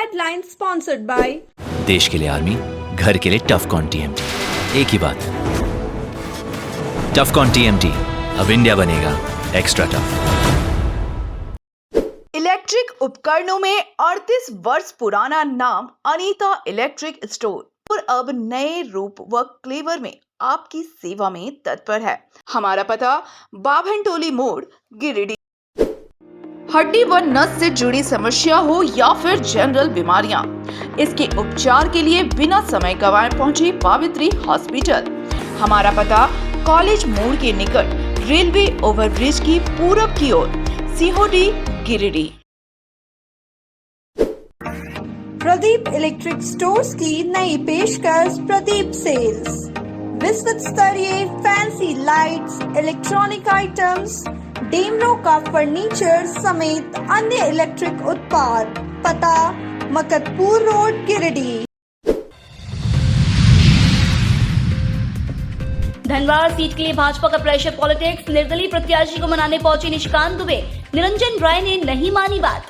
Headline sponsored by देश के लिए आर्मी, घर के लिए टफकॉन टीएमटी। एक ही बात, टफकॉन टीएमटी, अब इंडिया बनेगा एक्स्ट्रा टफ। इलेक्ट्रिक उपकरणों में 38 वर्ष पुराना नाम अनीता इलेक्ट्रिक स्टोर और अब नए रूप व क्लेवर में आपकी सेवा में तत्पर है। हमारा पता बाभनटोली मोड़, गिरिडीह। हड्डी व नस से जुड़ी समस्या हो या फिर जनरल बीमारियां, इसके उपचार के लिए बिना समय गंवाए पहुंचे पावित्री हॉस्पिटल। हमारा पता कॉलेज मोड़ के निकट रेलवे ओवरब्रिज की पूरब की ओर, सिहोडी, गिरिडीह। प्रदीप इलेक्ट्रिक स्टोर्स की नई पेशकश प्रदीप सेल्स। विश्व स्तरीय fancy lights, electronic items, Damro का फर्नीचर समेत अन्य इलेक्ट्रिक उत्पाद। पता मकतपुर रोड, गिरिडीह। धनवार सीट के लिए भाजपा का प्रेशर पॉलिटिक्स। निर्दलीय प्रत्याशी को मनाने पहुंचे निशिकांत दुबे। निरंजन राय ने नहीं मानी बात।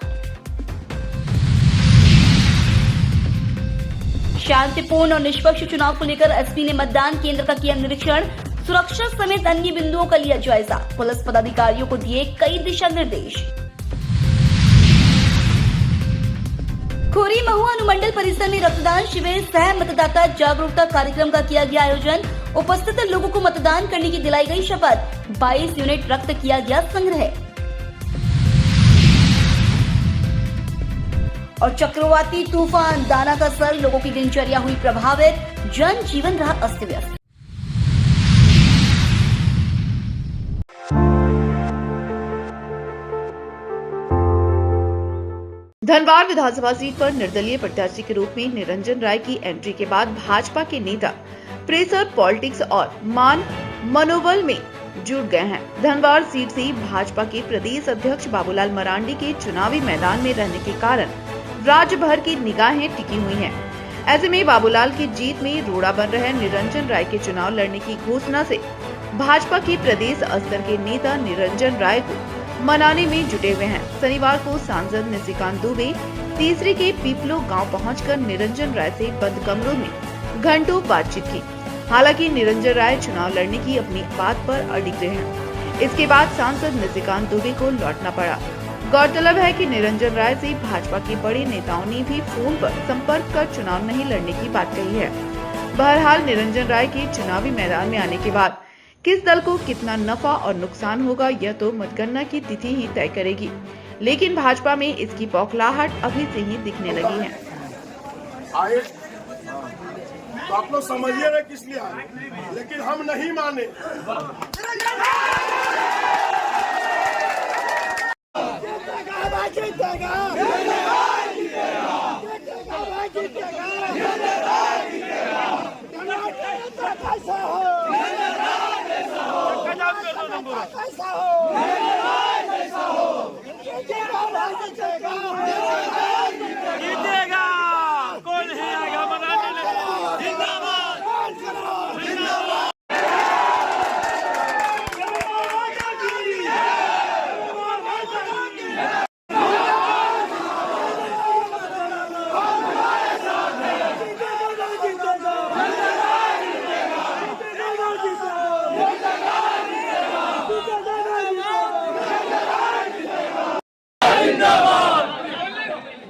शांतिपूर्ण और निष्पक्ष चुनाव को लेकर एसपी ने मतदान केंद्र का किया निरीक्षण। सुरक्षा समेत अन्य बिंदुओं का लिया जायजा। पुलिस पदाधिकारियों को दिए कई दिशा निर्देश। खोरी महुआ अनुमंडल परिसर में रक्तदान शिविर सह मतदाता जागरूकता कार्यक्रम का किया गया आयोजन। उपस्थित लोगों को मतदान करने की दिलाई गई शपथ। 22 यूनिट रक्त किया गया संग्रह। और चक्रवाती तूफान दाना का असर, लोगों की दिनचर्या हुई प्रभावित, जनजीवन रहा अस्त व्यस्त। धनवार विधानसभा सीट पर निर्दलीय प्रत्याशी के रूप में निरंजन राय की एंट्री के बाद भाजपा के नेता प्रेशर पॉलिटिक्स और मान मनोबल में जुट गए हैं। धनवार सीट से भाजपा के प्रदेश अध्यक्ष बाबूलाल मरांडी के चुनावी मैदान में रहने के कारण राज्य भर की निगाहें टिकी हुई हैं। ऐसे में बाबूलाल की जीत में रोड़ा बन रहे निरंजन राय के चुनाव लड़ने की घोषणा से भाजपा के प्रदेश स्तर के नेता निरंजन राय को मनाने में जुटे हुए हैं। शनिवार को सांसद निशिकांत दुबे तीसरे के पीपलो गांव पहुंचकर निरंजन राय से बंद कमरों में घंटों बातचीत की। हालांकि निरंजन राय चुनाव लड़ने की अपनी बात पर अडिग रहे हैं। इसके बाद सांसद निशिकांत दुबे को लौटना पड़ा। गौरतलब है कि निरंजन राय से भाजपा के बड़े नेताओं ने भी फोन पर संपर्क कर चुनाव नहीं लड़ने की बात कही है। बहरहाल निरंजन राय के चुनावी मैदान में आने के बाद किस दल को कितना नफा और नुकसान होगा, यह तो मतगणना की तिथि ही तय करेगी। लेकिन भाजपा में इसकी बौखलाहट अभी से ही दिखने लगी है। तो आप लोग समझिए रहे किस लिए आए, लेकिन हम नहीं माने।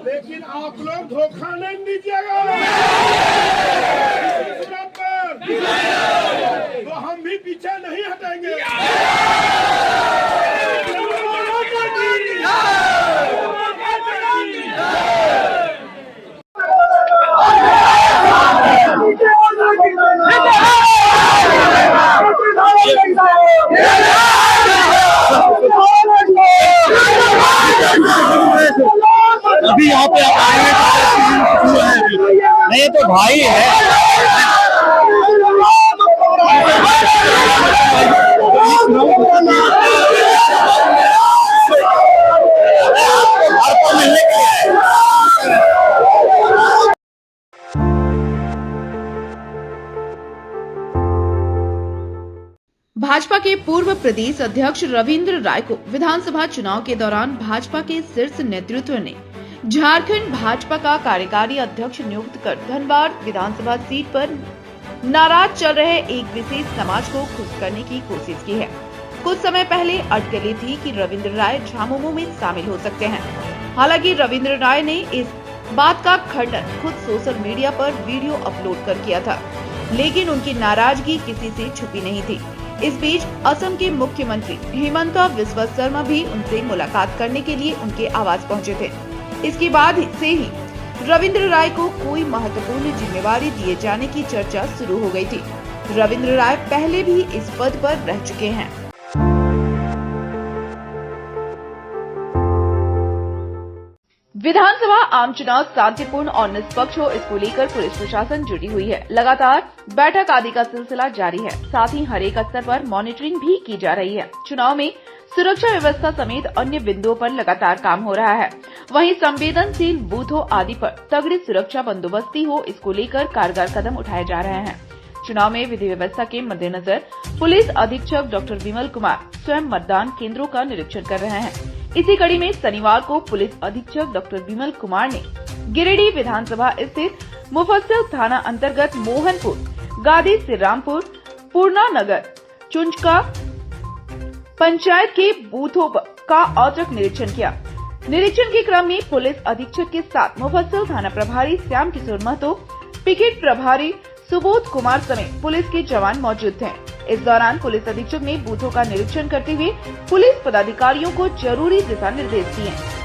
लेकिन आप लोग धोखा नहीं दीजिएगा, तो हम भी पीछे नहीं हटेंगे। अभी यहाँ पे आए नहीं तो भाई है। भाजपा के पूर्व प्रदेश अध्यक्ष रविंद्र राय को विधानसभा चुनाव के दौरान भाजपा के शीर्ष नेतृत्व ने झारखंड भाजपा का कार्यकारी अध्यक्ष नियुक्त कर धनबाद विधानसभा सीट पर नाराज चल रहे एक विशेष समाज को खुश करने की कोशिश की है। कुछ समय पहले अटकलें थी कि रविंद्र राय झामुमो में शामिल हो सकते हैं। हालांकि रविंद्र राय ने इस बात का खंडन खुद सोशल मीडिया पर वीडियो अपलोड कर किया था, लेकिन उनकी नाराजगी किसी से छुपी नहीं थी। इस बीच असम के मुख्यमंत्री हिमंता बिस्वा शर्मा भी उनसे मुलाकात करने के लिए उनके आवास पहुंचे थे। इसके बाद से ही रविंद्र राय को कोई महत्वपूर्ण जिम्मेवारी दिए जाने की चर्चा शुरू हो गई थी। रविंद्र राय पहले भी इस पद पर रह चुके हैं। विधानसभा आम चुनाव शांतिपूर्ण और निष्पक्ष हो, इसको लेकर पुलिस प्रशासन जुटी हुई है। लगातार बैठक आदि का सिलसिला जारी है। साथ ही हर एक स्तर पर मॉनिटरिंग भी की जा रही है। चुनाव में सुरक्षा व्यवस्था समेत अन्य बिंदुओं पर लगातार काम हो रहा है। वहीं संवेदनशील बूथों आदि पर तगड़ी सुरक्षा बंदोबस्ती हो, इसको लेकर कारगर कदम उठाए जा रहे हैं। चुनाव में विधि व्यवस्था के मद्देनजर पुलिस अधीक्षक डॉक्टर विमल कुमार स्वयं मतदान केंद्रों का निरीक्षण कर रहे हैं। इसी कड़ी में शनिवार को पुलिस अधीक्षक डॉक्टर विमल कुमार ने गिरिडीह विधानसभा स्थित मुफस्सिल थाना अंतर्गत मोहनपुर, गादी श्रीरामपुर, पूर्णा नगर, चुंचका पंचायत के बूथों का औचक निरीक्षण किया। निरीक्षण के क्रम में पुलिस अधीक्षक के साथ मुफस्सिल थाना प्रभारी श्याम किशोर महतो, पिकेट प्रभारी सुबोध कुमार समेत पुलिस के जवान मौजूद थे। इस दौरान पुलिस अधीक्षक ने बूथों का निरीक्षण करते हुए पुलिस पदाधिकारियों को जरूरी दिशा निर्देश दिए।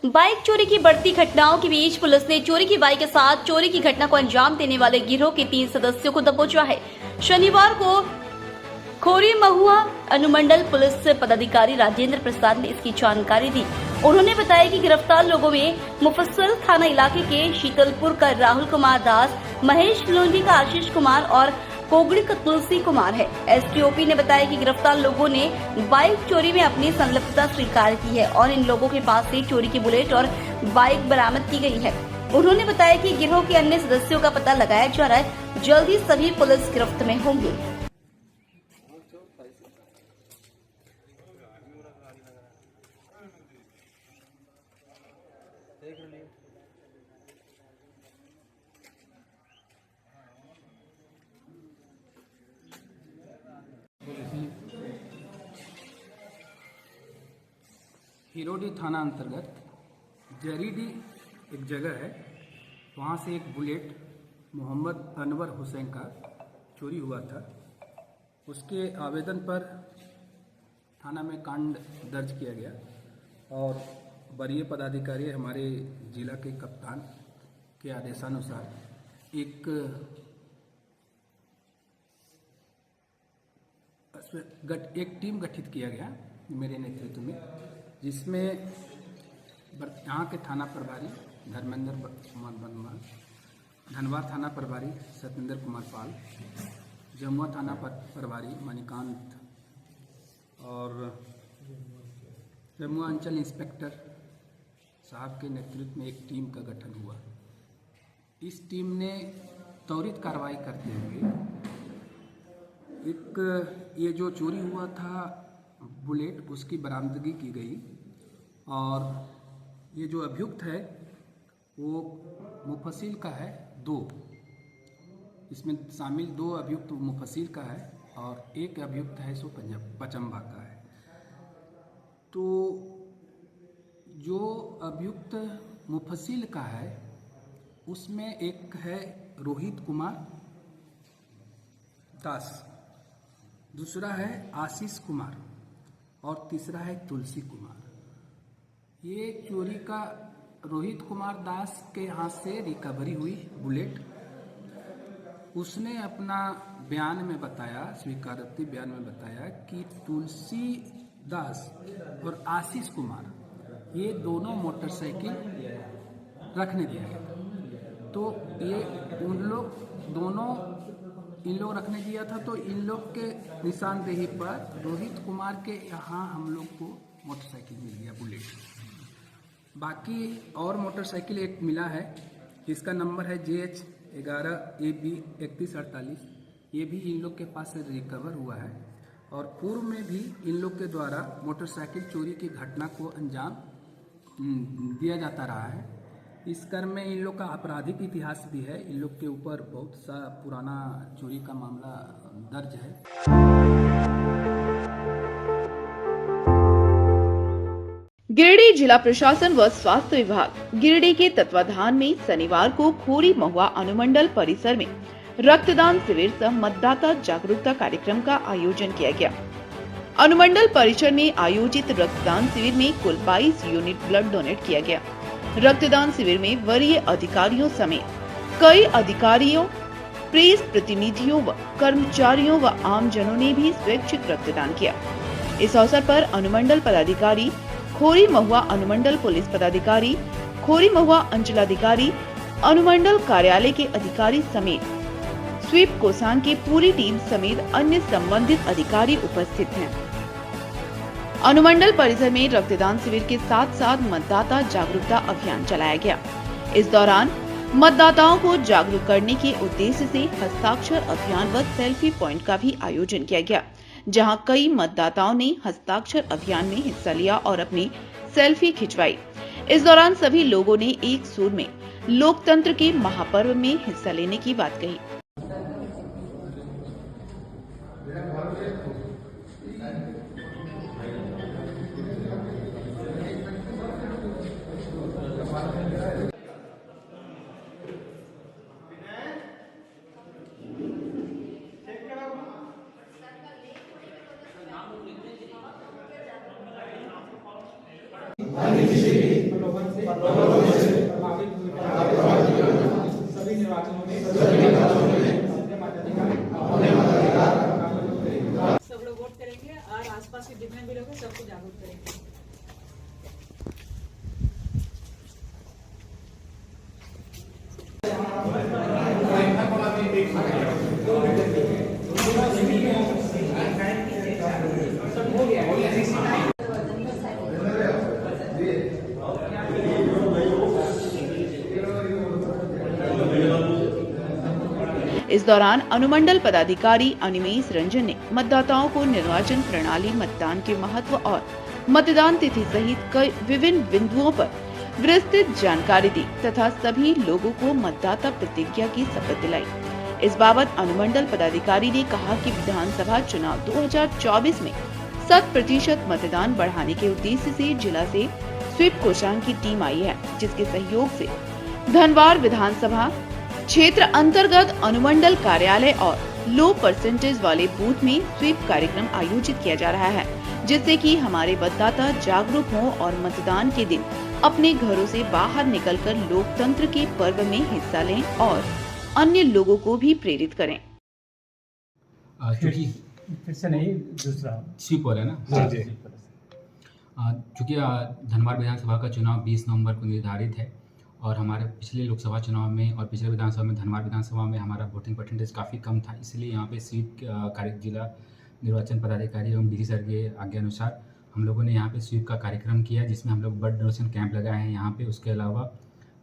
बाइक चोरी की बढ़ती घटनाओं के बीच पुलिस ने चोरी की बाइक के साथ चोरी की घटना को अंजाम देने वाले गिरोह के 3 सदस्यों को दबोचा है। शनिवार को खोरी महुआ अनुमंडल पुलिस पदाधिकारी राजेंद्र प्रसाद ने इसकी जानकारी दी। उन्होंने बताया कि गिरफ्तार लोगों में मुफस्सिल थाना इलाके के शीतलपुर का राहुल कुमार दास, महेश लोंडी का आशीष कुमार और कोगड़ी का तुलसी कुमार है। एसटीओपी ने बताया कि गिरफ्तार लोगों ने बाइक चोरी में अपनी संलिप्तता स्वीकार की है और इन लोगों के पास से चोरी की बुलेट और बाइक बरामद की गई है। उन्होंने बताया कि गिरोह के अन्य सदस्यों का पता लगाया जा रहा है। जल्दी सभी पुलिस गिरफ्त में होंगे। हिरोडी थाना अंतर्गत जरीडी एक जगह है, वहाँ से एक बुलेट मोहम्मद अनवर हुसैन का चोरी हुआ था। उसके आवेदन पर थाना में कांड दर्ज किया गया और वरीय पदाधिकारी हमारे जिला के कप्तान के आदेशानुसार एक टीम गठित किया गया मेरे नेतृत्व में, जिसमें यहाँ के थाना प्रभारी धर्मेंद्र कुमार वर्मा, धनबाद थाना प्रभारी सत्येंद्र कुमार पाल, जमुआ थाना प्रभारी मणिकांत और जमुआ अंचल इंस्पेक्टर साहब के नेतृत्व में एक टीम का गठन हुआ। इस टीम ने त्वरित कार्रवाई करते हुए ये जो चोरी हुआ था बुलेट, उसकी बरामदगी की गई और ये जो अभियुक्त है वो मुफस्सिल का है 2, इसमें शामिल 2 अभियुक्त मुफस्सिल का है और एक अभियुक्त है सो पचम्बा का है। तो जो अभियुक्त मुफस्सिल का है उसमें एक है रोहित कुमार दास, दूसरा है आशीष कुमार और तीसरा है तुलसी कुमार। ये चोरी का रोहित कुमार दास के यहाँ से रिकवरी हुई बुलेट। उसने अपना बयान में बताया, स्वीकारोक्ति बयान में बताया कि तुलसी दास और आशीष कुमार ये दोनों मोटरसाइकिल रखने दिया गया। तो ये उन लोग दोनों इन लोग रखने दिया था, तो इन लोग के निशानदेही पर रोहित कुमार के यहाँ हम लोग को मोटरसाइकिल मिल गया बुलेट। बाकी और मोटरसाइकिल एक मिला है जिसका नंबर है JH11AB 3148। ये भी इन लोग के पास से रिकवर हुआ है और पूर्व में भी इन लोग के द्वारा मोटरसाइकिल चोरी की घटना को अंजाम दिया जाता रहा है। इस क्रम में इन लोग का आपराधिक इतिहास भी है। इन लोग के ऊपर बहुत सा पुराना चोरी का मामला दर्ज है। गिरिडीह जिला प्रशासन व स्वास्थ्य विभाग गिरिडीह के तत्वाधान में शनिवार को खोरी महुआ अनुमंडल परिसर में रक्तदान शिविर सह मतदाता जागरूकता कार्यक्रम का आयोजन किया गया। अनुमंडल परिसर में आयोजित रक्तदान शिविर में कुल 22 यूनिट ब्लड डोनेट किया गया। रक्तदान शिविर में वरीय अधिकारियों समेत कई अधिकारियों, प्रेस प्रतिनिधियों व कर्मचारियों व आमजनों ने भी स्वैच्छिक रक्तदान किया। इस अवसर पर अनुमंडल पदाधिकारी, खोरी महुआ अनुमंडल पुलिस पदाधिकारी, खोरी महुआ अंचलाधिकारी, अनुमंडल कार्यालय के अधिकारी समेत स्वीप कोसांग की पूरी टीम समेत अन्य संबंधित अधिकारी उपस्थित हैं। अनुमंडल परिसर में रक्तदान शिविर के साथ साथ मतदाता जागरूकता अभियान चलाया गया। इस दौरान मतदाताओं को जागरूक करने के उद्देश्य से हस्ताक्षर अभियान व सेल्फी पॉइंट का भी आयोजन किया गया, जहां कई मतदाताओं ने हस्ताक्षर अभियान में हिस्सा लिया और अपनी सेल्फी खिंचवाई। इस दौरान सभी लोगों ने एक सुर में लोकतंत्र के महापर्व में हिस्सा लेने की बात कही। सभी निर्वाचनों में अपने मताधिकार सब लोग वोट करेंगे और आसपास के जितने भी लोग हैं सबको जागरूक करेंगे। इस दौरान अनुमंडल पदाधिकारी अनिमेश रंजन ने मतदाताओं को निर्वाचन प्रणाली, मतदान के महत्व और मतदान तिथि सहित कई विभिन्न बिंदुओं पर विस्तृत जानकारी दी तथा सभी लोगों को मतदाता प्रतिज्ञा की शपथ दिलाई। इस बाबत अनुमंडल पदाधिकारी ने कहा कि विधानसभा चुनाव 2024 में 100% मतदान बढ़ाने के उद्देश्य से जिला से स्वीप कोषांग की टीम आई है, जिसके सहयोग से धनवार विधानसभा क्षेत्र अंतर्गत अनुमंडल कार्यालय और लो परसेंटेज वाले बूथ में स्वीप कार्यक्रम आयोजित किया जा रहा है, जिससे कि हमारे मतदाता जागरूक हों और मतदान के दिन अपने घरों से बाहर निकलकर लोकतंत्र के पर्व में हिस्सा लें और अन्य लोगों को भी प्रेरित करें। क्योंकि फिर से नहीं, दूसरा स्वीप वाला ना, चूँकि धनबाद विधानसभा का चुनाव 20 नवंबर को निर्धारित है और हमारे पिछले लोकसभा चुनाव में और पिछले विधानसभा में धनबाद विधानसभा में हमारा वोटिंग परसेंटेज काफ़ी कम था, इसलिए यहाँ पे स्वीप जिला निर्वाचन पदाधिकारी एवं डीसी सर के आज्ञा अनुसार हम लोगों ने यहाँ पे स्वीप का कार्यक्रम किया, जिसमें हम लोग ब्लड डोनेशन कैंप लगाए हैं यहाँ पे। उसके अलावा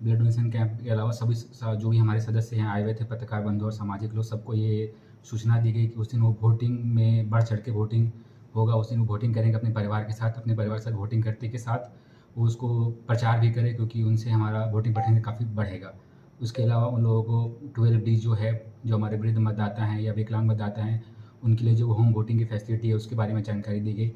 ब्लड डोनेशन कैंप के अलावा सभी जो भी हमारे सदस्य यहाँ आए हुए थे, पत्रकार बंधु और सामाजिक लोग, सबको ये सूचना दी गई कि उस दिन वो वोटिंग में बढ़ चढ़ के वोटिंग होगा। उस दिन वो वोटिंग करेंगे अपने परिवार के साथ, अपने परिवार के साथ वोटिंग करते के साथ वो उसको प्रचार भी करें, क्योंकि उनसे हमारा वोटिंग परसेंटेज काफ़ी बढ़ेगा। उसके अलावा उन लोगों को 12D जो है, जो हमारे वृद्ध मतदाता हैं या विकलांग मतदाता हैं, उनके लिए जो होम वोटिंग की फैसिलिटी है उसके बारे में जानकारी दी गई।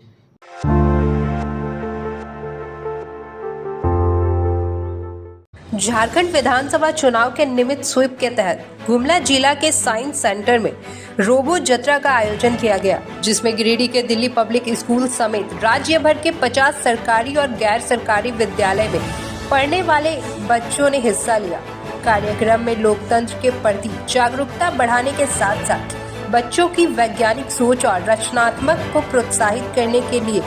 झारखंड विधानसभा चुनाव के निमित्त स्वीप के तहत गुमला जिला के साइंस सेंटर में रोबो जत्रा का आयोजन किया गया, जिसमें गिरिडीह के दिल्ली पब्लिक स्कूल समेत राज्य भर के 50 सरकारी और गैर सरकारी विद्यालय में पढ़ने वाले बच्चों ने हिस्सा लिया। कार्यक्रम में लोकतंत्र के प्रति जागरूकता बढ़ाने के साथ साथ बच्चों की वैज्ञानिक सोच और रचनात्मक को प्रोत्साहित करने के लिए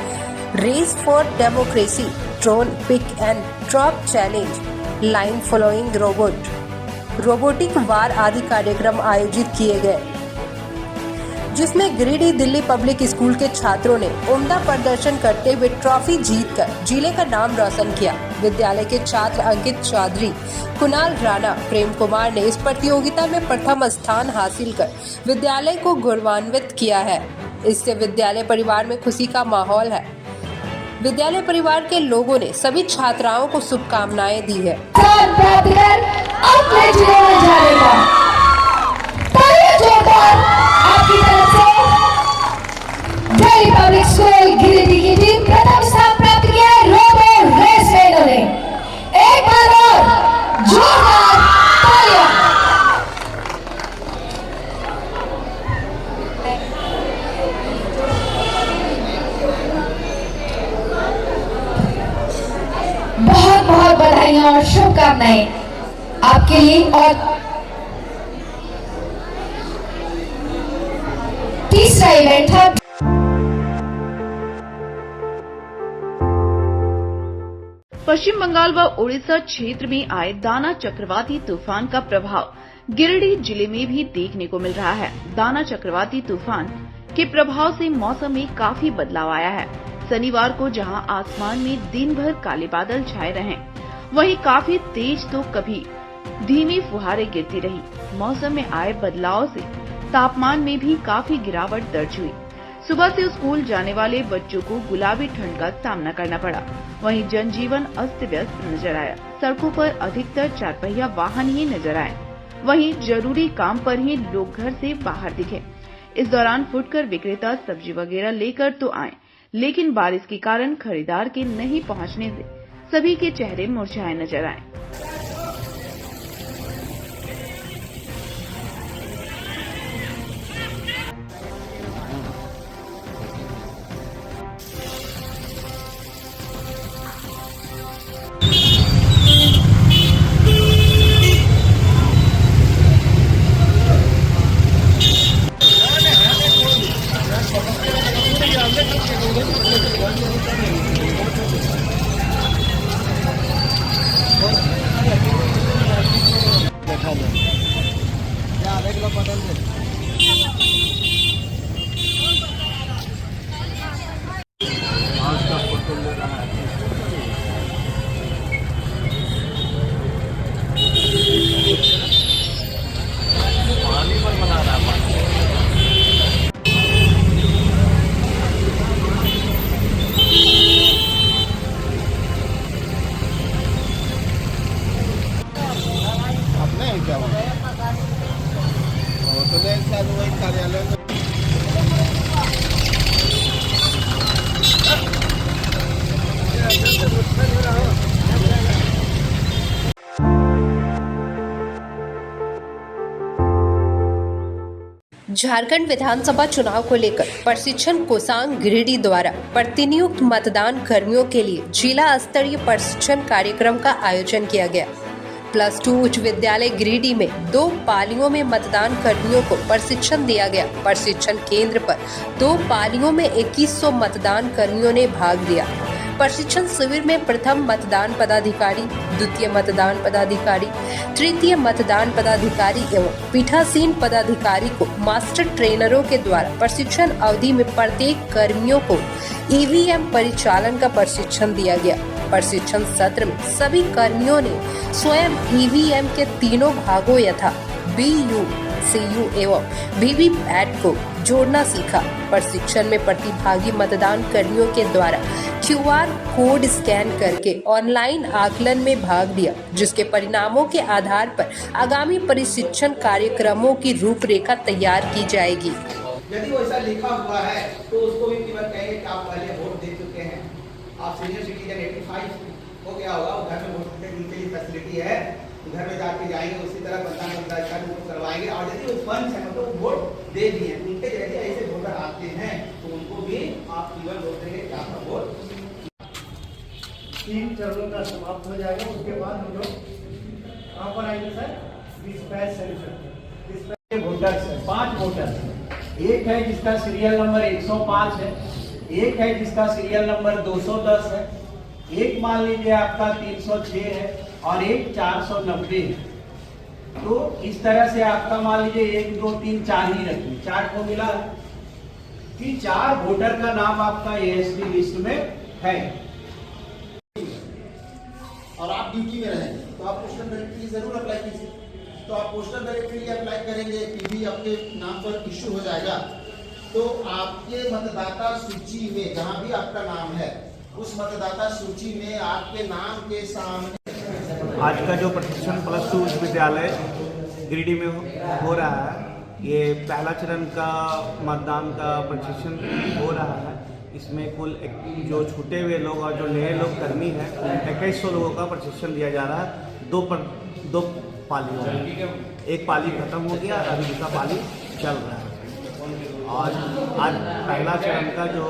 race for democracy, drone pick and drop challenge, line following robot, robotic war आदि कार्यक्रम आयोजित किए गए, जिसमें गिरिडीह दिल्ली पब्लिक स्कूल के छात्रों ने उम्दा प्रदर्शन करते हुए ट्रॉफी जीतकर जिले का नाम रोशन किया। विद्यालय के छात्र अंकित चौधरी, कुणाल राणा, प्रेम कुमार ने इस प्रतियोगिता में प्रथम स्थान हासिल कर विद्यालय को गौरवान्वित किया है। इससे विद्यालय परिवार में खुशी का माहौल है। विद्यालय परिवार के लोगों ने सभी छात्राओं को शुभकामनाएं दी है। दिल्ली पब्लिक स्कूल गिरिडीह की टीम प्रथम स्थान प्राप्त किया है रोबो रेस में इन्होंने। एक बार और जोरदार तालियां। बहुत बहुत बधाइयां और शुभकामनाएं आपके लिए। और तीसरा इवेंट था पश्चिम बंगाल व उड़ीसा क्षेत्र में आए दाना चक्रवाती तूफान का प्रभाव गिरिडीह जिले में भी देखने को मिल रहा है। दाना चक्रवाती तूफान के प्रभाव से मौसम में काफी बदलाव आया है। शनिवार को जहां आसमान में दिन भर काले बादल छाए रहे, वहीं काफी तेज तो कभी धीमी फुहारें गिरती रही। मौसम में आए बदलाव से तापमान में भी काफी गिरावट दर्ज हुई। सुबह से स्कूल जाने वाले बच्चों को गुलाबी ठंड का सामना करना पड़ा। वहीं जनजीवन अस्त व्यस्त नजर आया। सड़कों पर अधिकतर 4 पहिया वाहन ही नजर आए। वहीं जरूरी काम पर ही लोग घर से बाहर दिखे। इस दौरान फुटकर विक्रेता सब्जी वगैरह लेकर तो आए, लेकिन बारिश के कारण खरीदार के नहीं पहुंचने से सभी के चेहरे मुरझाए नजर आए। झारखंड विधानसभा चुनाव को लेकर प्रशिक्षण कोषांग गिरिडीह द्वारा प्रतिनियुक्त मतदान कर्मियों के लिए जिला स्तरीय प्रशिक्षण कार्यक्रम का आयोजन किया गया। +2 उच्च विद्यालय गिरिडीह में 2 पालियों में मतदान कर्मियों को प्रशिक्षण दिया गया। प्रशिक्षण केंद्र पर 2 पालियों में 2100 मतदान कर्मियों ने भाग लिया। प्रशिक्षण शिविर में प्रथम मतदान पदाधिकारी, द्वितीय मतदान पदाधिकारी, तृतीय मतदान पदाधिकारी एवं पीठासीन पदाधिकारी को मास्टर ट्रेनरों के द्वारा प्रशिक्षण अवधि में प्रत्येक कर्मियों को ईवीएम परिचालन का प्रशिक्षण दिया गया। प्रशिक्षण सत्र में सभी कर्मियों ने स्वयं ईवीएम के तीनों भागों यथा बीयू, सीयू एवं वीवीपैट को जोड़ना सीखा। प्रशिक्षण में प्रतिभागी मतदान कर्मियों के द्वारा QR कोड स्कैन करके ऑनलाइन आकलन में भाग लिया, जिसके परिणामों के आधार पर आगामी प्रशिक्षण कार्यक्रमों की रूपरेखा तैयार की जाएगी। यदि वैसा लिखा हुआ है तो उसको भी केवल कहेंगे कि आप पहले वोट दे चुके हैं, आप सीनियर सिटीजन 85 हो गया होगा, घर में वोट देने के लिए फैसिलिटी लिए है कि घर में जाके जाएंगे उसी तरह मतदान करवाएंगे और यदि वो पंच है मतलब वोट दे दिए उनके जैसे ऐसे वोटर आते हैं तो उनको भी आप केवल वोट देंगे कि आपका वोट 3 चरणों का समाप्त हो जाएगा। उसके बाद हम लोग कहाँ पर आएंगे सर? Dispatch centre. वोटर्स है 5 वोटर्स, एक है जिसका सीरियल नंबर 105 है, एक है जिसका सीरियल नंबर 210 है, एक मान लीजिए आपका 306 है और एक 490 है। तो इस तरह से आपका मान लीजिए 1 2 3 4 ही रखिए, 4 को मिला कि 4 वोटर का नाम आपका एएसडी लिस्ट में है और आप ड्यूटी में रहेंगे तो आप पोस्टल बैलेट के लिए जरूर अप्लाई कीजिए। तो आप पोस्टल बैलेट के लिए अप्लाई करेंगे, पीबी आपके नाम पर इश्यू हो जाएगा तो आपके मतदाता सूची में जहां भी आपका नाम है उस मतदाता सूची में आपके नाम के सामने आज का जो प्रशिक्षण +2 विद्यालय गिरिडीह में हो रहा है, ये पहला चरण का मतदान का प्रशिक्षण हो रहा है। इसमें कुल जो छूटे हुए लोग और जो नए लोग कर्मी हैं 2100 लोगों का प्रशिक्षण दिया जा रहा है। 2 पाली हो गई, एक पाली खत्म हो गया, अभी दूसरा पाली चल रहा है और आज पहला चरण का जो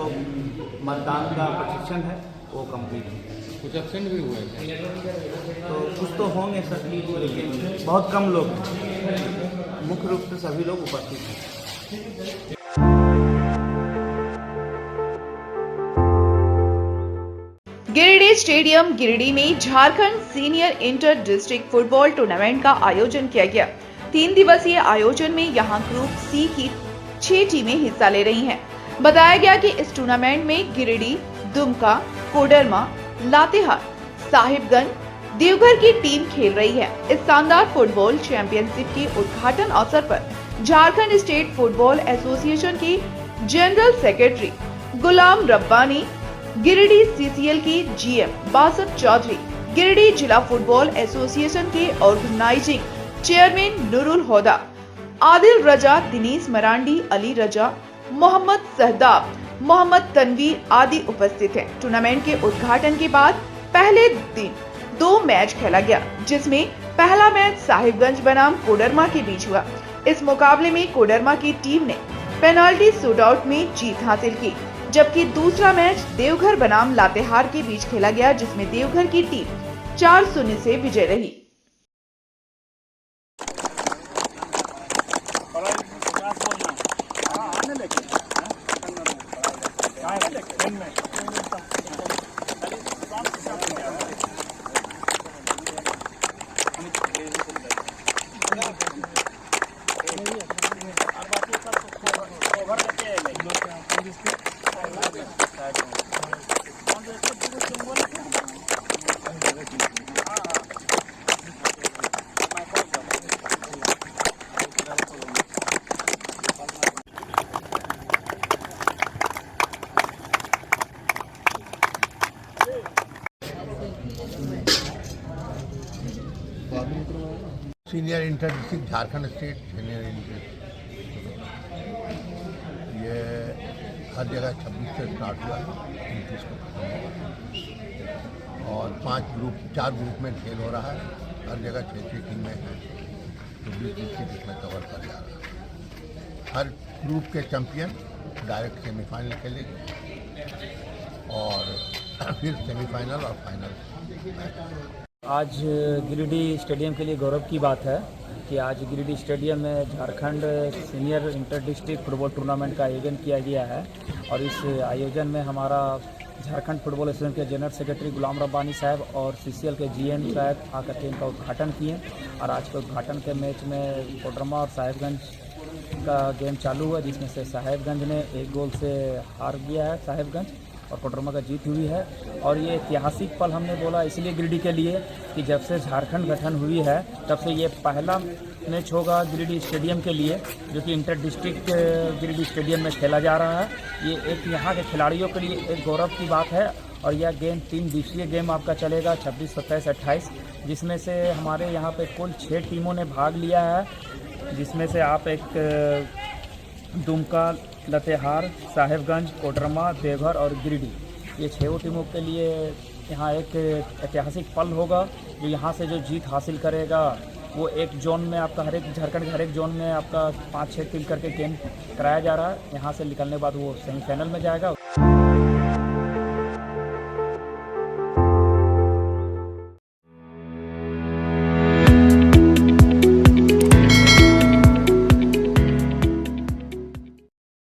मतदान का प्रशिक्षण है वो कंप्लीट है। कुछ एब्सेंट भी हुए तो कुछ तो होंगे सर, लेकिन बहुत कम लोग हैं, मुख्य रूप से सभी लोग उपस्थित हैं। गिरिडीह स्टेडियम गिरिडीह में Jharkhand senior inter district football tournament का आयोजन किया गया। 3 दिवसीय आयोजन में यहां ग्रुप सी की 6 टीमें हिस्सा ले रही हैं। बताया गया कि इस टूर्नामेंट में गिरिडीह, दुमका, कोडरमा, लातेहार, साहिबगंज, देवघर की टीम खेल रही है। इस शानदार फुटबॉल चैंपियनशिप के उद्घाटन अवसर पर झारखंड स्टेट फुटबॉल एसोसिएशन के जनरल सेक्रेटरी गुलाम रब्बानी, गिरिडीह सीसीएल के जीएम बासत चौधरी, गिरिडीह जिला फुटबॉल एसोसिएशन के ऑर्गेनाइजिंग चेयरमैन नूरुल हुदा, आदिल रजा, दिनेश मरांडी, अली रजा, मोहम्मद सहदाब, मोहम्मद तनवीर आदि उपस्थित हैं। टूर्नामेंट के उद्घाटन के बाद पहले दिन 2 मैच खेला गया, जिसमें पहला मैच साहिबगंज बनाम कोडरमा के बीच हुआ। इस मुकाबले में कोडरमा की टीम ने पेनाल्टी शूटआउट में जीत हासिल की, जबकि दूसरा मैच देवघर बनाम लातेहार के बीच खेला गया, जिसमें देवघर की टीम 4-0 से विजय रही। Senior inter district Jharkhand state senior inter ये हर जगह 26 से स्टार्ट हुआ है, 29 को खत्म होगा और 4 ग्रुप में खेल हो रहा है। हर जगह 6 टीमें हैं तो 20 डिस्ट्रिक्ट इसमें कवर कर जा रहा है। हर ग्रुप के चैंपियन डायरेक्ट सेमीफाइनल खेलेंगे और फिर सेमीफाइनल और फाइनल। आज गिरिडीह स्टेडियम के लिए गौरव की बात है कि आज गिरिडीह स्टेडियम में Jharkhand senior inter district football tournament का आयोजन किया गया है और इस आयोजन में हमारा झारखंड फुटबॉल एसोसिएशन के जनरल सेक्रेटरी गुलाम रब्बानी साहब और सीसीएल के जीएम साहब आकर के इनका उद्घाटन किए और आज के उद्घाटन के मैच में कोडरमा और साहिबगंज का गेम चालू हुआ, जिसमें से साहिबगंज ने 1 गोल से हार गया है साहिबगंज और कोडरमा का जीत हुई है। और ये ऐतिहासिक पल हमने बोला इसलिए गिरिडीह के लिए कि जब से झारखंड गठन हुई है तब से ये पहला मैच होगा गिरिडीह स्टेडियम के लिए, जो कि इंटर डिस्ट्रिक्ट गिरिडीह स्टेडियम में खेला जा रहा है। ये एक यहाँ के खिलाड़ियों के लिए एक गौरव की बात है और यह गेम 3 दिवसीय गेम आपका चलेगा 26, 27, 28, जिसमें से हमारे यहाँ पे कुल 6 टीमों ने भाग लिया है, जिसमें से आप एक दुमका, लातेहार, साहिबगंज, कोडरमा, देवघर और गिरिडीह, ये 6 टीमों के लिए यहाँ एक ऐतिहासिक पल होगा। जो यहाँ से जो जीत हासिल करेगा वो एक जोन में आपका झारखंड के हर एक जोन में आपका 5-6 टीम करके गेम कराया जा रहा है। यहाँ से निकलने के बाद वो सेमीफाइनल में जाएगा।